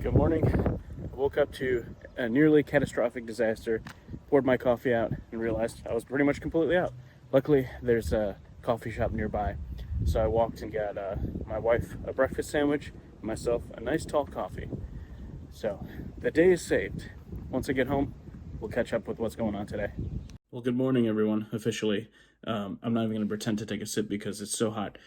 Good morning. I woke up to a nearly catastrophic disaster, poured my coffee out, and realized I was pretty much completely out. Luckily, there's a coffee shop nearby, so I walked and got my wife a breakfast sandwich, and myself a nice tall coffee. So the day is saved. Once I get home, we'll catch up with what's going on today. Well, good morning, everyone, officially. I'm not even going to pretend to take a sip because it's so hot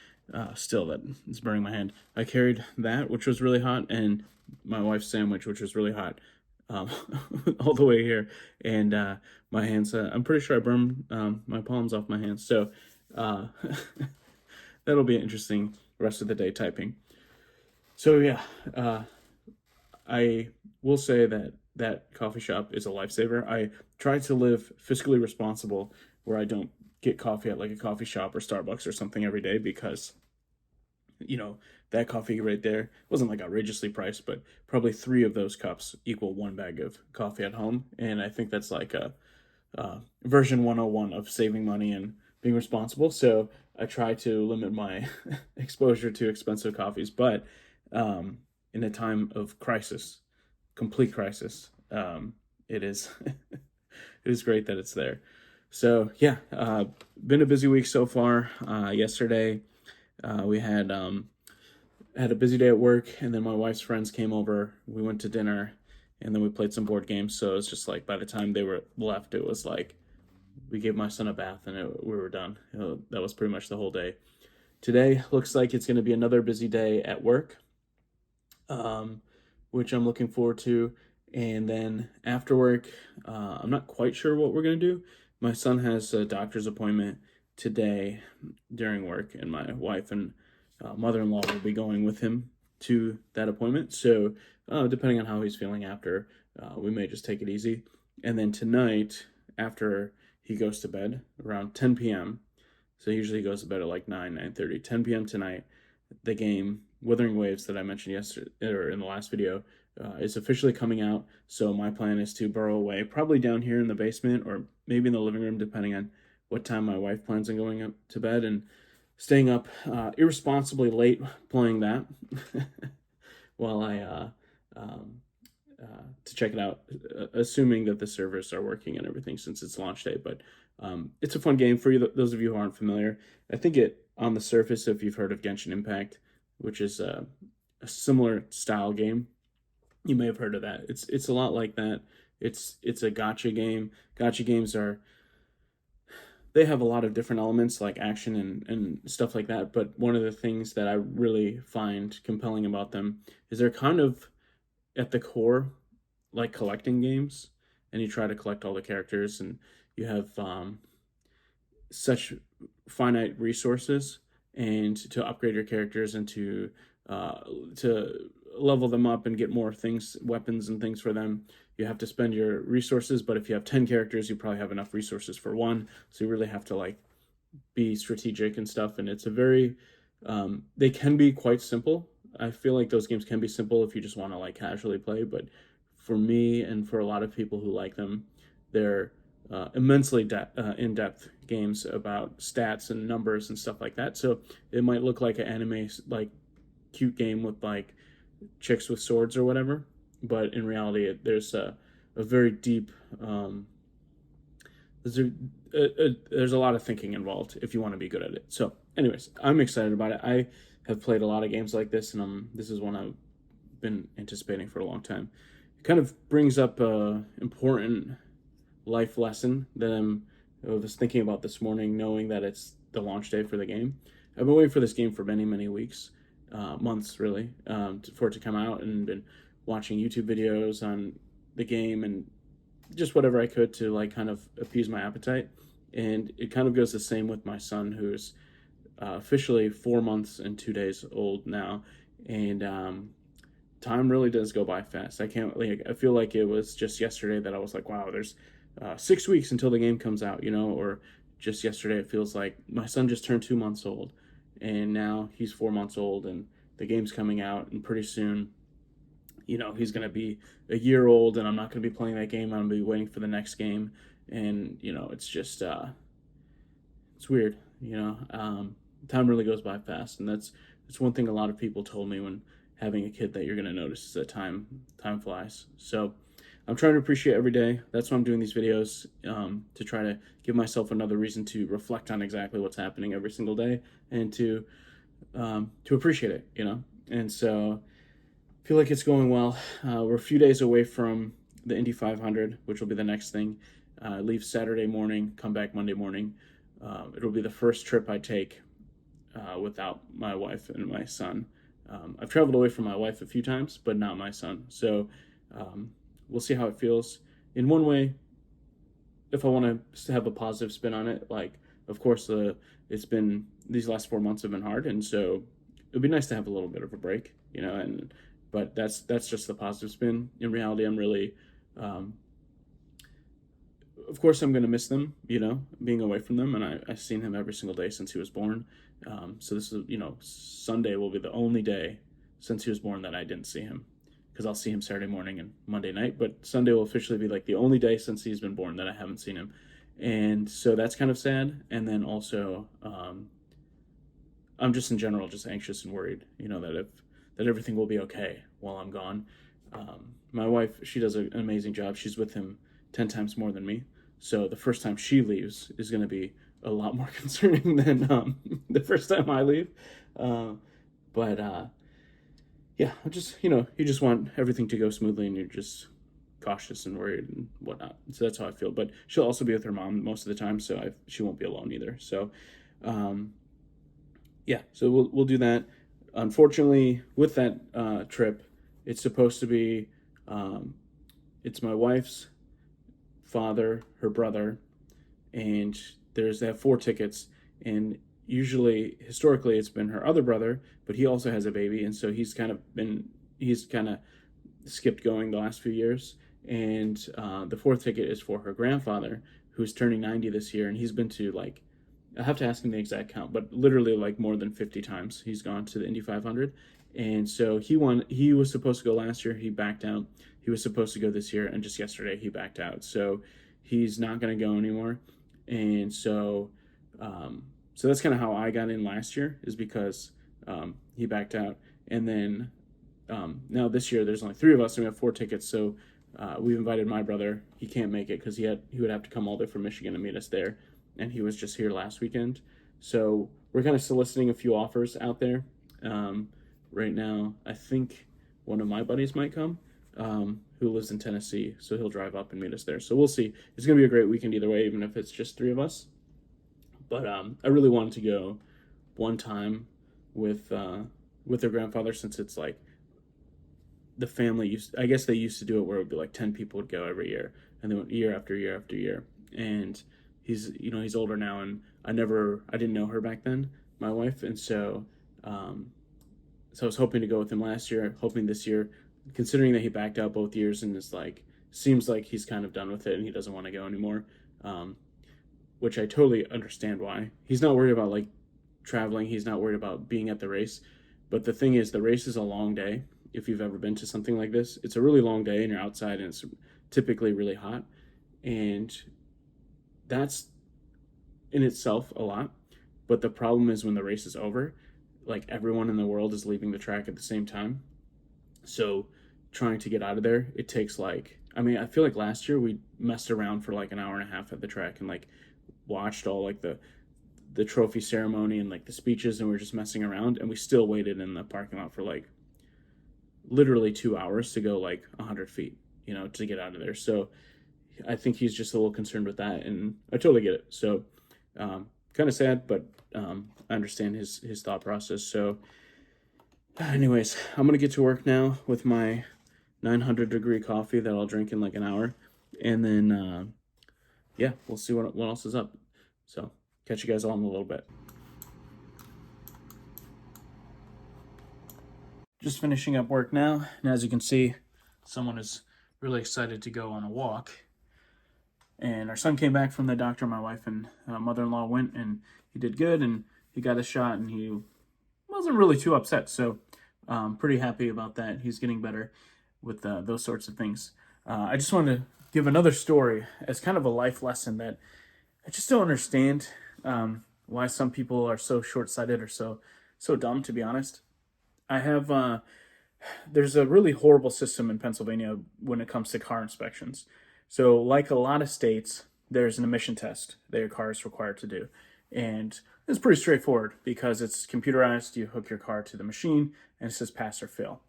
still that it's burning my hand. I carried that, which was really hot, and my wife's sandwich, which was really hot, um, all the way here. And my hands, I'm pretty sure I burned my palms off my hands. So uh, that'll be an interesting rest of the day typing. So, yeah, I will say that that coffee shop is a lifesaver. I try to live fiscally responsible where I don't get coffee at like a coffee shop or Starbucks or something every day because, you know, that coffee right there wasn't like outrageously priced, but probably three of those cups equal one bag of coffee at home. And I think that's like a version 101 of saving money and being responsible. So I try to limit my exposure to expensive coffees, but in a time of crisis, complete crisis, it is it is great that it's there. So yeah, been a busy week so far. Yesterday, we had a busy day at work, and then my wife's friends came over. We went to dinner, and then we played some board games. So it's just like by the time they were left, it was like we gave my son a bath, and we were done. That was pretty much the whole day. Today looks like it's going to be another busy day at work, um, which I'm looking forward to. And then after work, I'm not quite sure what we're going to do. My son has a doctor's appointment today during work, and my wife and mother-in-law will be going with him to that appointment. So depending on how he's feeling after, we may just take it easy. And then tonight, after he goes to bed around 10 p.m., so usually he goes to bed at like 9:30, 10 p.m. tonight, the game Wuthering Waves that I mentioned yesterday or in the last video is officially coming out. So my plan is to burrow away, probably down here in the basement or maybe in the living room, depending on what time my wife plans on going up to bed, and staying up irresponsibly late playing that while I to check it out, assuming that the servers are working and everything since it's launch day. But it's a fun game for you, those of you who aren't familiar. I think it, on the surface, if you've heard of Genshin Impact, which is a similar style game, you may have heard of that. It's a lot like that. It's a gotcha game. Gotcha games are, they have a lot of different elements like action and stuff like that. But one of the things that I really find compelling about them is they're kind of at the core like collecting games, and you try to collect all the characters, and you have such finite resources, and to upgrade your characters and to level them up and get more things, weapons and things for them, you have to spend your resources. But if you have 10 characters, you probably have enough resources for one, so you really have to like be strategic and stuff. And it's a very they can be quite simple. I feel like those games can be simple if you just want to like casually play, but for me and for a lot of people who like them, they're immensely in-depth games about stats and numbers and stuff like that. So it might look like an anime like cute game with like chicks with swords or whatever, but in reality, there's a very deep there's a lot of thinking involved if you want to be good at it. So, anyways, I'm excited about it. I have played a lot of games like this, and this is one I've been anticipating for a long time. It kind of brings up a important life lesson that I was thinking about this morning, knowing that it's the launch day for the game. I've been waiting for this game for many, many weeks, months really, for it to come out, and been watching YouTube videos on the game and just whatever I could to like kind of appease my appetite. And it kind of goes the same with my son, who's officially 4 months and 2 days old now, and time really does go by fast. I can't like, I feel like it was just yesterday that I was like, wow, there's 6 weeks until the game comes out, you know, or just yesterday it feels like my son just turned 2 months old, and now he's 4 months old, and the game's coming out, and pretty soon, you know, he's going to be a year old, and I'm not going to be playing that game. I'm going to be waiting for the next game. And, you know, it's just, it's weird, you know. Time really goes by fast. And that's one thing a lot of people told me when having a kid that you're going to notice is that time flies. So I'm trying to appreciate every day. That's why I'm doing these videos, to try to give myself another reason to reflect on exactly what's happening every single day, and to appreciate it, And so I feel like it's going well. We're a few days away from the Indy 500, which will be the next thing. Leave Saturday morning, come back Monday morning. It'll be the first trip I take without my wife and my son. I've traveled away from my wife a few times, but not my son. So we'll see how it feels. In one way, if I want to have a positive spin on it, like, of course, it's been, these last 4 months have been hard, and so it'd be nice to have a little bit of a break, but that's just the positive spin. In reality, I'm really, of course, I'm going to miss them, being away from them, and I've seen him every single day since he was born. So this is, Sunday will be the only day since he was born that I didn't see him, because I'll see him Saturday morning and Monday night, but Sunday will officially be like the only day since he's been born that I haven't seen him. And so that's kind of sad. And then also, I'm just in general just anxious and worried, that everything will be okay while I'm gone. My wife, she does an amazing job. She's with him 10 times more than me. So the first time she leaves is going to be a lot more concerning than the first time I leave. But yeah, you just want everything to go smoothly, and you're just cautious and worried and whatnot. So that's how I feel. But she'll also be with her mom most of the time, so she won't be alone either. So, yeah, so we'll do that. Unfortunately, with that trip, it's supposed to be, it's my wife's father, her brother, and they have 4 tickets, and usually, historically, it's been her other brother, but he also has a baby, and so he's kind of skipped going the last few years. And the 4th ticket is for her grandfather, who's turning 90 this year, and he's been to, like, I have to ask him the exact count, but literally like more than 50 times he's gone to the Indy 500. And so he was supposed to go last year, he backed out. He was supposed to go this year, and just yesterday he backed out. So he's not going to go anymore. And so so that's kind of how I got in last year, is because he backed out. And then now this year there's only 3 of us, and we have 4 tickets. So we've invited my brother. He can't make it because he would have to come all the way from Michigan to meet us there, and he was just here last weekend. So we're kind of soliciting a few offers out there right now. I think one of my buddies might come, who lives in Tennessee, so he'll drive up and meet us there. So we'll see. It's gonna be a great weekend either way, even if it's just 3 of us. But I really wanted to go one time with their grandfather, since it's like the family I guess they used to do it where it would be like 10 people would go every year, and then year after year after year. And he's older now, and I didn't know her back then, my wife, and so I was hoping to go with him last year, hoping this year, considering that he backed out both years and seems like he's kind of done with it and he doesn't want to go anymore, which I totally understand why. He's not worried about like traveling, he's not worried about being at the race, but the thing is, the race is a long day. If you've ever been to something like this, it's a really long day, and you're outside, and it's typically really hot, and that's in itself a lot. But the problem is when the race is over, like, everyone in the world is leaving the track at the same time. So trying to get out of there, it takes I feel like last year we messed around for like an hour and a half at the track, and like watched all like the trophy ceremony and like the speeches, and we were just messing around, and we still waited in the parking lot for like literally 2 hours to go like 100 feet, to get out of there. So I think he's just a little concerned with that, and I totally get it. So kind of sad, but I understand his thought process. So anyways, I'm gonna get to work now with my 900-degree coffee that I'll drink in like an hour, and then yeah, we'll see what else is up. So catch you guys all in a little bit. Just finishing up work now, and as you can see, someone is really excited to go on a walk. And our son came back from the doctor. My wife and mother-in-law went, and he did good, and he got a shot, and he wasn't really too upset. So pretty happy about that. He's getting better with those sorts of things. I just wanted to give another story as kind of a life lesson that I just don't understand why some people are so short-sighted or so dumb, to be honest. I have there's a really horrible system in Pennsylvania when it comes to car inspections. So, like a lot of states, there's an emission test that your car is required to do. And it's pretty straightforward because it's computerized. You hook your car to the machine and it says pass or fail.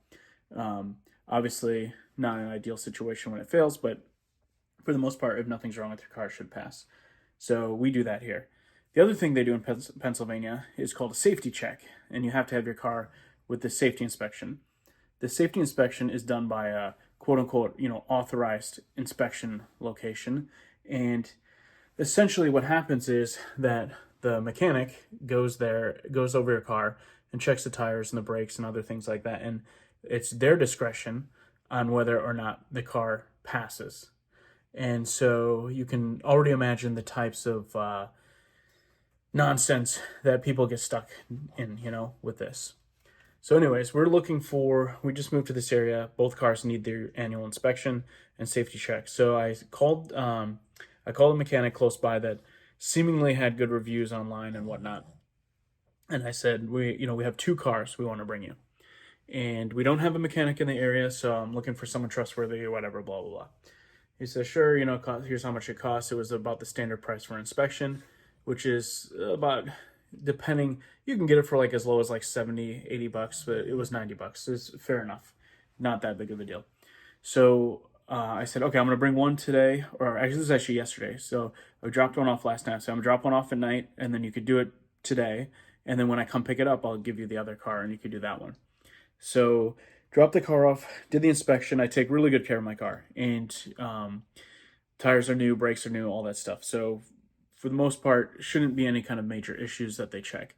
Obviously, not an ideal situation when it fails, but for the most part, if nothing's wrong with your car, it should pass. So, we do that here. The other thing they do in Pennsylvania is called a safety check, and you have to have your car with the safety inspection. The safety inspection is done by a quote unquote, authorized inspection location. And essentially what happens is that the mechanic goes over your car and checks the tires and the brakes and other things like that. And it's their discretion on whether or not the car passes. And so you can already imagine the types of nonsense that people get stuck in, with this. So, anyways, we just moved to this area. Both cars need their annual inspection and safety check. So I called a mechanic close by that seemingly had good reviews online and whatnot. And I said, we have two cars we want to bring you. And we don't have a mechanic in the area, so I'm looking for someone trustworthy or whatever, blah, blah, blah. He says, sure, here's how much it costs. It was about the standard price for inspection, which is about, depending, you can get it for like as low as like 70, 80 bucks, but it was 90 bucks. So it's fair enough. Not that big of a deal. So I said, okay, I'm going to bring one today, or actually, this was actually yesterday. So I dropped one off last night. So I'm going to drop one off at night, and then you could do it today. And then when I come pick it up, I'll give you the other car, and you could do that one. So dropped the car off, did the inspection. I take really good care of my car, and tires are new, brakes are new, all that stuff. So for the most part, shouldn't be any kind of major issues that they check.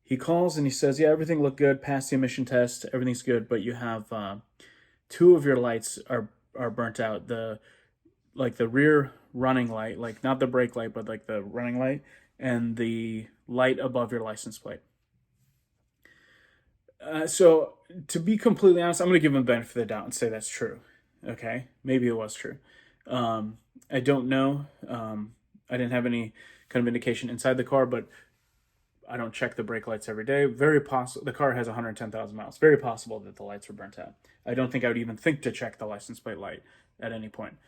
He calls and he says, yeah, everything looked good, passed the emission test, everything's good, but you have two of your lights are burnt out. The rear running light, like not the brake light, but like the running light, and the light above your license plate. So to be completely honest, I'm going to give him the benefit of the doubt and say that's true. Okay, maybe it was true. I don't know. I didn't have any kind of indication inside the car, but I don't check the brake lights every day. Very possible. The car has 110,000 miles. Very possible that the lights were burnt out. I don't think I would even think to check the license plate light at any point.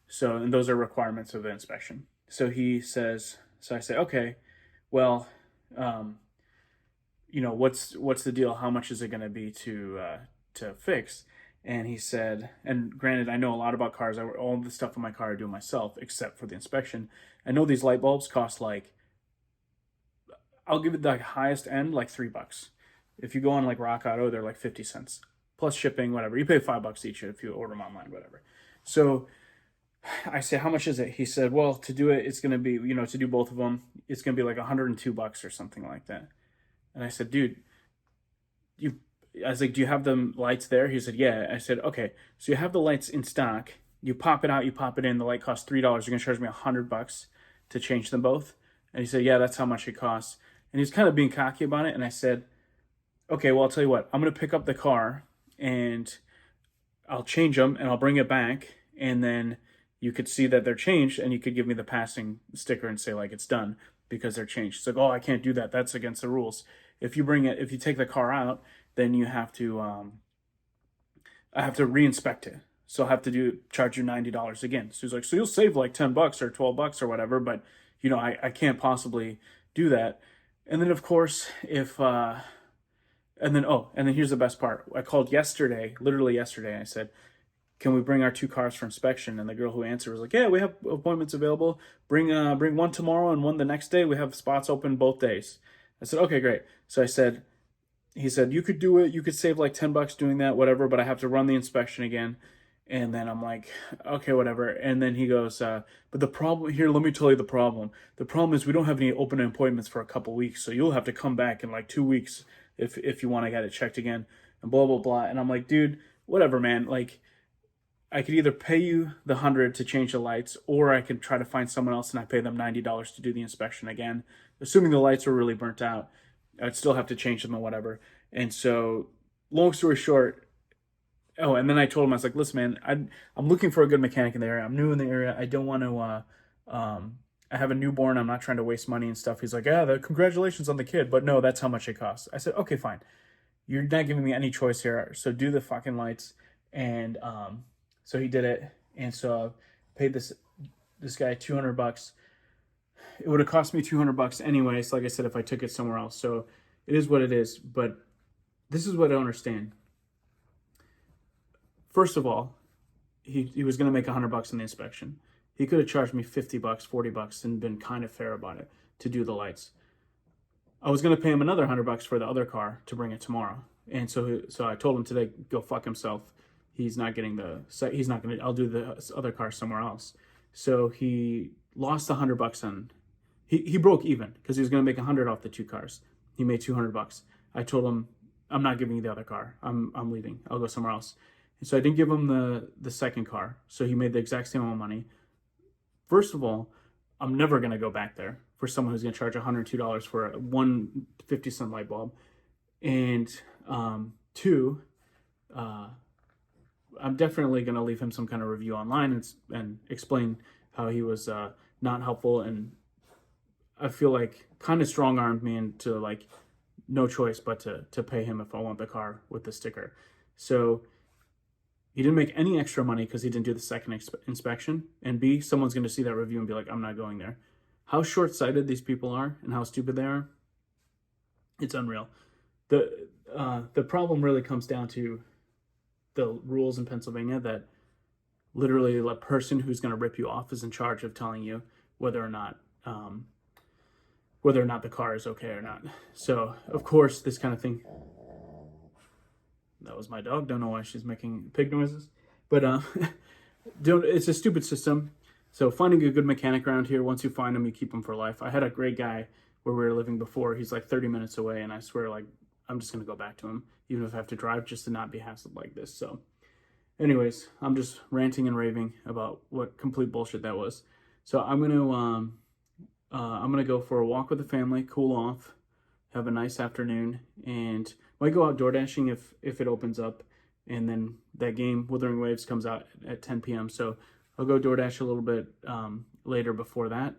So, and those are requirements of the inspection. So he says, so I say, okay, well, what's the deal? How much is it going to be to fix? And he said, and granted, I know a lot about cars. All the stuff in my car I do myself, except for the inspection. I know these light bulbs cost like, I'll give it the highest end, like $3. If you go on like Rock Auto, they're like 50 cents plus shipping, whatever. You pay $5 each if you order them online, whatever. So I say, how much is it? He said, well, to do it, it's going to be, to do both of them, it's going to be like $102 or something like that. And I said, dude, I was like, do you have the lights there? He said, yeah. I said, okay, so you have the lights in stock. You pop it out, you pop it in. The light costs $3. You're going to charge me $100 to change them both. And he said, yeah, that's how much it costs. And he's kind of being cocky about it. And I said, okay, well, I'll tell you what, I'm going to pick up the car and I'll change them and I'll bring it back. And then you could see that they're changed and you could give me the passing sticker and say like it's done because they're changed. It's like, oh, I can't do that. That's against the rules. If you take the car out, then you have to, I have to re-inspect it. So I'll have to charge you $90 again. So he's like, so you'll save like $10 or $12 or whatever, but I can't possibly do that. And then of course, and then here's the best part. I called literally yesterday, and I said, can we bring our two cars for inspection? And the girl who answered was like, yeah, we have appointments available. Bring one tomorrow and one the next day. We have spots open both days. I said, okay, great. So he said, you could do it. You could save like $10 doing that, whatever, but I have to run the inspection again. And then I'm like, okay, whatever. And then he goes, but the problem here, let me tell you the problem. The problem is we don't have any open appointments for a couple weeks. So you'll have to come back in like 2 weeks if you want to get it checked again and blah, blah, blah. And I'm like, dude, whatever, man. Like, I could either pay you the $100 to change the lights, or I could try to find someone else and I pay them $90 to do the inspection again. Assuming the lights were really burnt out, I'd still have to change them or whatever. And so, long story short, and then I told him, I was like, listen, man, I'm looking for a good mechanic in the area. I'm new in the area. I don't want to, I have a newborn. I'm not trying to waste money and stuff. He's like, yeah, congratulations on the kid. But no, that's how much it costs. I said, okay, fine. you're not giving me any choice here. So do the fucking lights. And so he did it. And so I paid this guy $200. It would have cost me $200 anyways, like I said, if I took it somewhere else. So it is what it is. But this is what I don't understand. First of all, he was going to make $100 in the inspection. He could have charged me $50, $40 and been kind of fair about it to do the lights. I was going to pay him another $100 for the other car to bring it tomorrow. And so I told him today, go fuck himself. He's not getting he's not going to, I'll do the other car somewhere else. So he lost $100 on, he broke even because he was going to make 100 off the two cars. He made $200. I told him, I'm not giving you the other car. I'm leaving. I'll go somewhere else. And so I didn't give him the second car. So he made the exact same amount of money. First of all, I'm never going to go back there for someone who's going to charge $102 for a 1.50 light bulb. And two, I'm definitely going to leave him some kind of review online and explain how he was not helpful. And I feel like kind of strong-armed me into like no choice but to pay him if I want the car with the sticker. So he didn't make any extra money because he didn't do the second inspection. And B, someone's going to see that review and be like, I'm not going there. How short-sighted these people are and how stupid they are, it's unreal. The problem really comes down to the rules in Pennsylvania that literally the person who's going to rip you off is in charge of telling you whether or not the car is okay or not. So, of course, this kind of thing. That was my dog. Don't know why she's making pig noises. But it's a stupid system. So finding a good mechanic around here, once you find him, you keep him for life. I had a great guy where we were living before. He's like 30 minutes away, and I swear, like, I'm just going to go back to him, even if I have to drive, just to not be hassled like this. So anyways, I'm just ranting and raving about what complete bullshit that was. So I'm going to go for a walk with the family, cool off, have a nice afternoon, and might go out door dashing if it opens up. And then that game, Wuthering Waves, comes out at 10 p.m. So I'll go DoorDash a little bit later before that.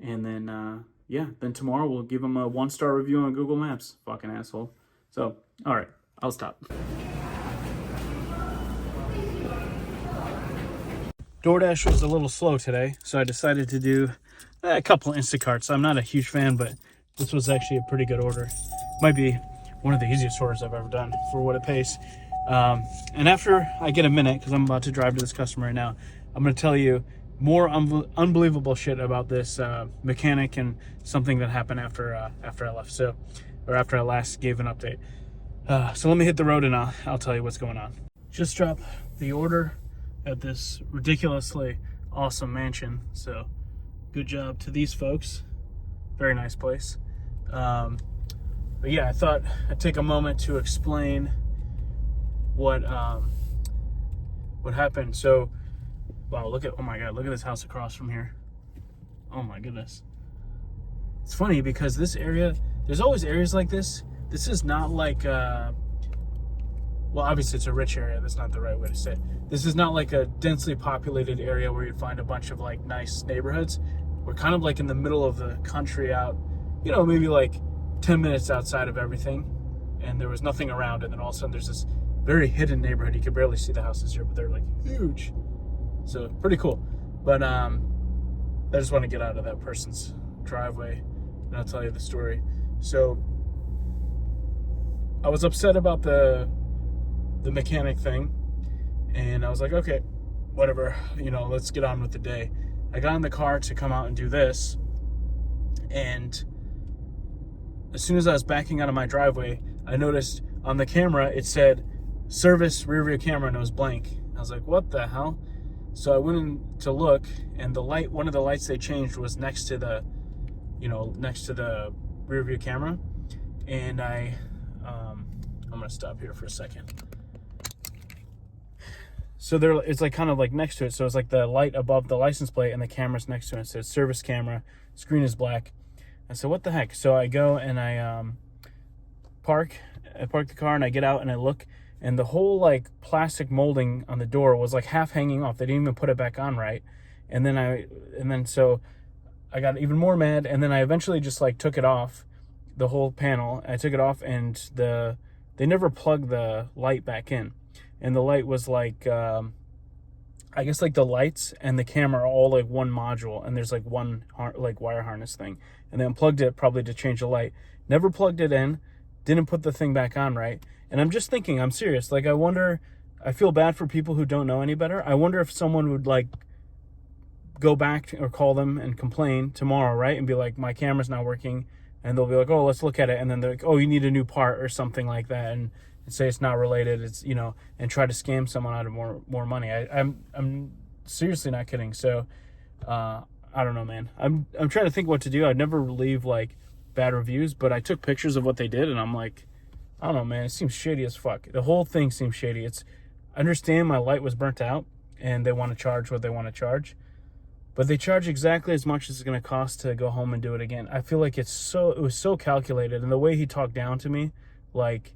And then, then tomorrow we'll give them a 1-star review on Google Maps. Fucking asshole. So, all right, I'll stop. DoorDash was a little slow today, so I decided to do a couple of Instacarts. I'm not a huge fan, but this was actually a pretty good order. Might be one of the easiest orders I've ever done for what it pays. And after I get a minute, because I'm about to drive to this customer right now, I'm going to tell you more unbelievable shit about this mechanic and something that happened after I left, or after I last gave an update. So let me hit the road and I'll tell you what's going on. Just dropped the order at this ridiculously awesome mansion. So good job to these folks. Very nice place. But yeah, I thought I'd take a moment to explain what happened. So, wow, oh my God, look at this house across from here. Oh my goodness. It's funny because this area, there's always areas like this. This is not like, well, obviously it's a rich area. That's not the right way to say it. This is not like a densely populated area where you'd find a bunch of like nice neighborhoods. We're kind of like in the middle of the country out, maybe like 10 minutes outside of everything. And there was nothing around. And then all of a sudden there's this very hidden neighborhood. You could barely see the houses here, but they're like huge. So pretty cool. But I just want to get out of that person's driveway and I'll tell you the story. So I was upset about the mechanic thing, and I was like, okay, whatever, let's get on with the day. I got in the car to come out and do this, and as soon as I was backing out of my driveway, I noticed on the camera it said service rear view camera, and it was blank. I was like, what the hell? So I went in to look, and one of the lights they changed was next to the rear view camera. And I'm gonna stop here for a second. So it's like kind of like next to it. So it's like the light above the license plate and the camera's next to it. It says service camera, screen is black. I said, what the heck? So I go and I park the car and I get out and I look, and the whole like plastic molding on the door was like half hanging off. They didn't even put it back on right. And then so I got even more mad, and then I eventually just like took it off, the whole panel. I took it off, and the they never plugged the light back in, and the light was like I guess like the lights and the camera are all like one module, and there's like one like wire harness thing, and they unplugged it probably to change the light. Never plugged it in, didn't put the thing back on right. And I'm just thinking, I'm serious. Like I wonder, I feel bad for people who don't know any better. I wonder if someone would like go back or call them and complain tomorrow, right? And be like, my camera's not working. And they'll be like, oh, let's look at it. And then they're like, oh, you need a new part or something like that. And say it's not related. It's, you know, and try to scam someone out of more money. I'm seriously not kidding. So, I don't know, man. I'm trying to think what to do. I'd never leave like bad reviews, but I took pictures of what they did and I'm like, I don't know, man. It seems shady as fuck. The whole thing seems shady. I understand my light was burnt out and they want to charge what they want to charge, but they charge exactly as much as it's going to cost to go home and do it again. I feel like it was so calculated, and the way he talked down to me, like,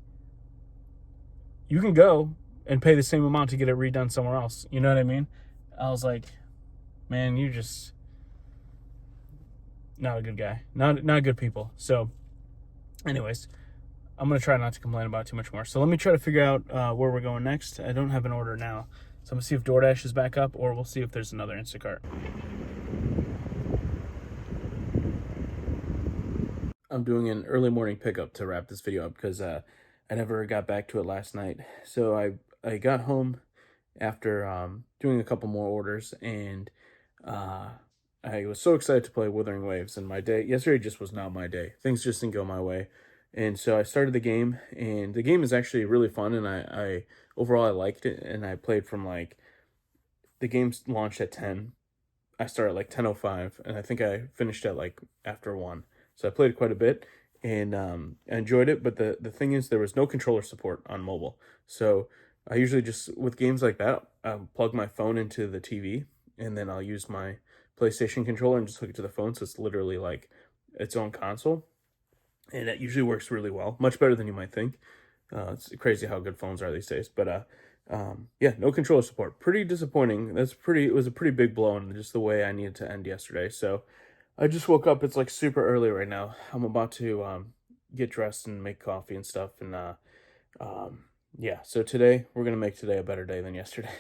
you can go and pay the same amount to get it redone somewhere else. You know what I mean? I was like, man, you're just not a good guy. Not good people. So, anyways, I'm going to try not to complain about it too much more. So let me try to figure out where we're going next. I don't have an order now. So I'm going to see if DoorDash is back up, or we'll see if there's another Instacart. I'm doing an early morning pickup to wrap this video up because I never got back to it last night. So I got home after doing a couple more orders, and I was so excited to play Wuthering Waves, and my day yesterday just was not my day. Things just didn't go my way. And so I started the game, and the game is actually really fun, and I overall I liked it, and I played from like the game launched at 10. I started like 10:05, and I think I finished at like after 1. So I played quite a bit, and I enjoyed it. But the thing is, there was no controller support on mobile. So I usually just, with games like that, I'll plug my phone into the TV, and then I'll use my PlayStation controller and just hook it to the phone. So it's literally like its own console. And it usually works really well, much better than you might think. It's crazy how good phones are these days. But yeah, no controller support. Pretty disappointing. It was a pretty big blow on just the way I needed to end yesterday. So I just woke up. It's like super early right now. I'm about to get dressed and make coffee and stuff. And yeah, so today we're gonna make today a better day than yesterday.